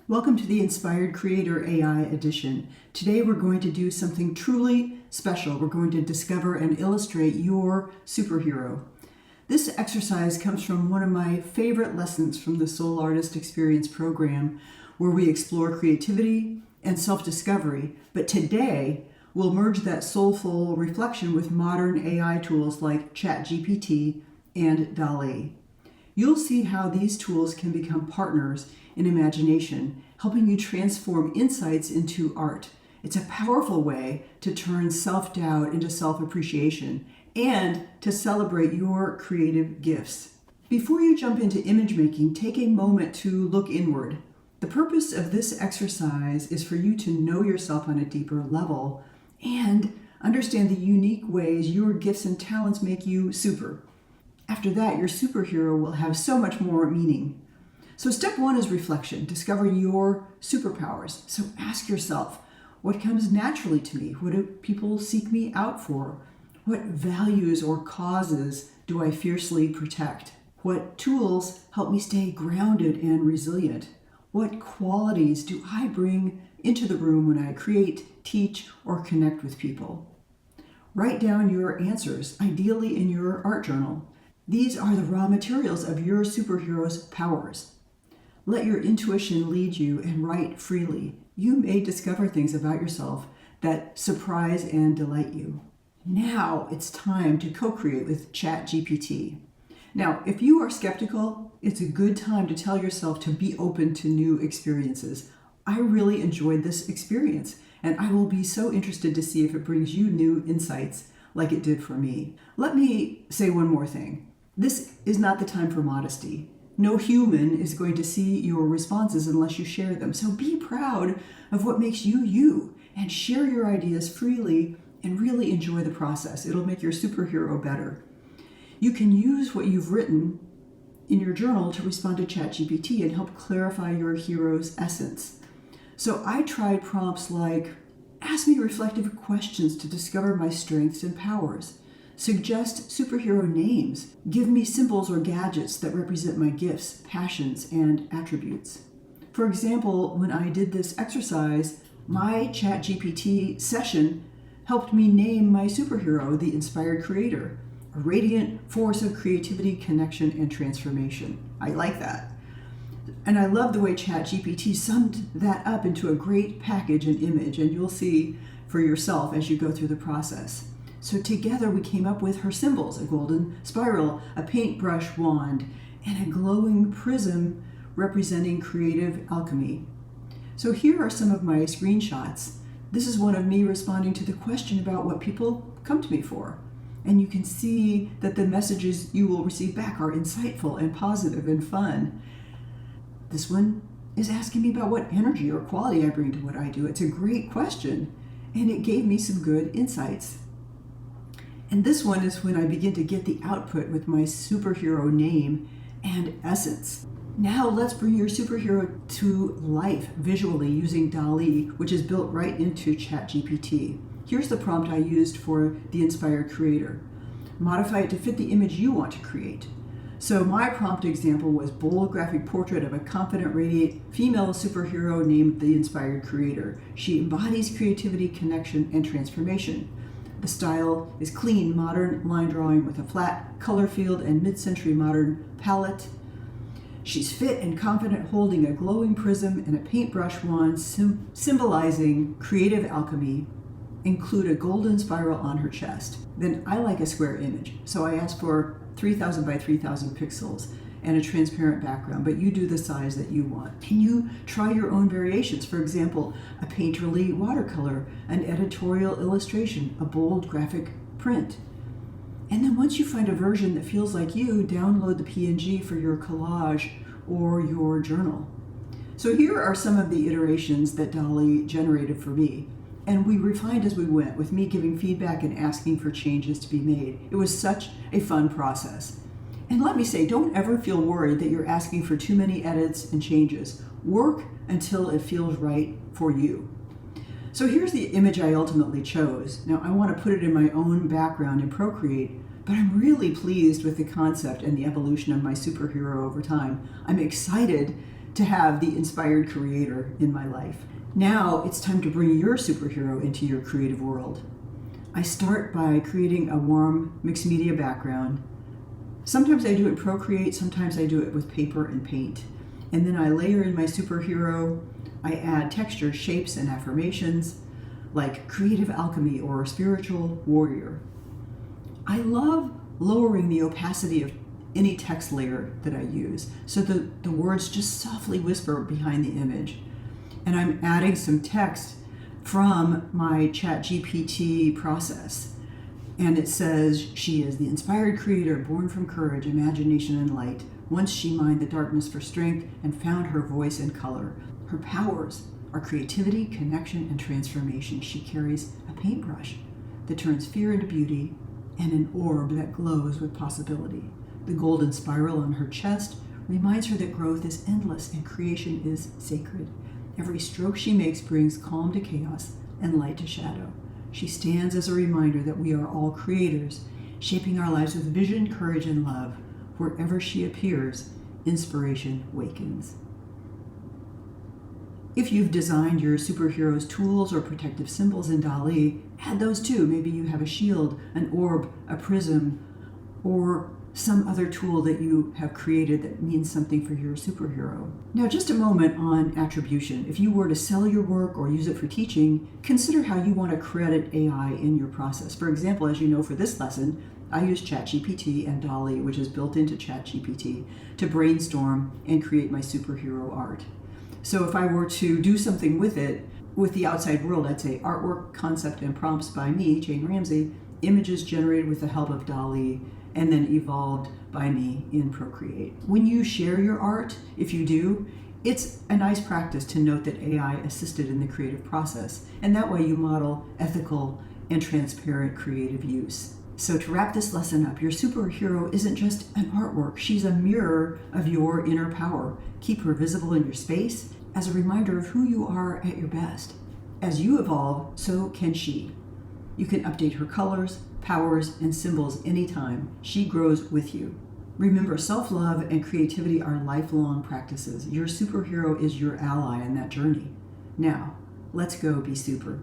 Welcome to the Inspired Creator AI edition. Today we're going to do something truly special. We're going to discover and illustrate your superhero. This exercise comes from one of my favorite lessons from the Soul Artist Experience program, where we explore creativity and self-discovery. But today we'll merge that soulful reflection with modern AI tools like ChatGPT and DALL. You'll see how these tools can become partners in imagination, helping you transform insights into art. It's a powerful way to turn self-doubt into self-appreciation and to celebrate your creative gifts. Before you jump into image making, take a moment to look inward. The purpose of this exercise is for you to know yourself on a deeper level and understand the unique ways your gifts and talents make you super. After that, your superhero will have so much more meaning. So step one is reflection. Discover your superpowers. So ask yourself, what comes naturally to me? What do people seek me out for? What values or causes do I fiercely protect? What tools help me stay grounded and resilient? What qualities do I bring into the room when I create, teach, or connect with people? Write down your answers, ideally in your art journal. These are the raw materials of your superhero's powers. Let your intuition lead you and write freely. You may discover things about yourself that surprise and delight you. Now it's time to co-create with ChatGPT. Now, if you are skeptical, it's a good time to tell yourself to be open to new experiences. I really enjoyed this experience, and I will be so interested to see if it brings you new insights like it did for me. Let me say one more thing. This is not the time for modesty. No human is going to see your responses unless you share them. So be proud of what makes you you and share your ideas freely and really enjoy the process. It'll make your superhero better. You can use what you've written in your journal to respond to ChatGPT and help clarify your hero's essence. So I tried prompts like, ask me reflective questions to discover my strengths and powers. Suggest superhero names. Give me symbols or gadgets that represent my gifts, passions, and attributes. For example, when I did this exercise, my ChatGPT session helped me name my superhero, the Inspired Creator, a radiant force of creativity, connection, and transformation. I like that. And I love the way ChatGPT summed that up into a great package and image, and you'll see for yourself as you go through the process. So together we came up with her symbols, a golden spiral, a paintbrush wand, and a glowing prism representing creative alchemy. So here are some of my screenshots. This is one of me responding to the question about what people come to me for. And you can see that the messages you will receive back are insightful and positive and fun. This one is asking me about what energy or quality I bring to what I do. It's a great question, and it gave me some good insights. And this one is when I begin to get the output with my superhero name and essence. Now let's bring your superhero to life visually using DALL, which is built right into ChatGPT. Here's the prompt I used for the Inspired Creator. Modify it to fit the image you want to create. So my prompt example was bold graphic portrait of a confident, radiant female superhero named the Inspired Creator. She embodies creativity, connection, and transformation. The style is clean, modern line drawing with a flat color field and mid-century modern palette. She's fit and confident, holding a glowing prism and a paintbrush wand symbolizing creative alchemy. Include a golden spiral on her chest. Then I like a square image, so I asked for 3,000 by 3,000 pixels and a transparent background, but you do the size that you want. And you try your own variations. For example, a painterly watercolor, an editorial illustration, a bold graphic print. And then once you find a version that feels like you, download the PNG for your collage or your journal. So here are some of the iterations that DALL generated for me. And we refined as we went, with me giving feedback and asking for changes to be made. It was such a fun process. And let me say, don't ever feel worried that you're asking for too many edits and changes. Work until it feels right for you. So here's the image I ultimately chose. Now I want to put it in my own background in Procreate, but I'm really pleased with the concept and the evolution of my superhero over time. I'm excited to have the inspired creator in my life. Now it's time to bring your superhero into your creative world. I start by creating a warm mixed media background. Sometimes I do it in Procreate, sometimes I do it with paper and paint. And then I layer in my superhero. I add textures, shapes, and affirmations like creative alchemy or spiritual warrior. I love lowering the opacity of any text layer that I use so that the words just softly whisper behind the image. And I'm adding some text from my ChatGPT process. And it says, she is the inspired creator, born from courage, imagination, and light. Once she mined the darkness for strength and found her voice and color. Her powers are creativity, connection, and transformation. She carries a paintbrush that turns fear into beauty and an orb that glows with possibility. The golden spiral on her chest reminds her that growth is endless and creation is sacred. Every stroke she makes brings calm to chaos and light to shadow. She stands as a reminder that we are all creators, shaping our lives with vision, courage, and love. Wherever she appears, inspiration wakens. If you've designed your superhero's tools or protective symbols in DALL-E, add those too. Maybe you have a shield, an orb, a prism, or some other tool that you have created that means something for your superhero. Now, just a moment on attribution. If you were to sell your work or use it for teaching, consider how you want to credit AI in your process. For example, as you know, for this lesson, I use ChatGPT and DALL-E, which is built into ChatGPT, to brainstorm and create my superhero art. So if I were to do something with it, with the outside world, I'd say artwork, concept, and prompts by me, Jane Ramsey, images generated with the help of DALL-E, and then evolved by me in Procreate. When you share your art, if you do, it's a nice practice to note that AI assisted in the creative process, and that way you model ethical and transparent creative use. So to wrap this lesson up, your superhero isn't just an artwork, she's a mirror of your inner power. Keep her visible in your space as a reminder of who you are at your best. As you evolve, so can she. You can update her colors, powers, and symbols anytime. She grows with you. Remember, self-love and creativity are lifelong practices. Your superhero is your ally in that journey. Now, let's go be super.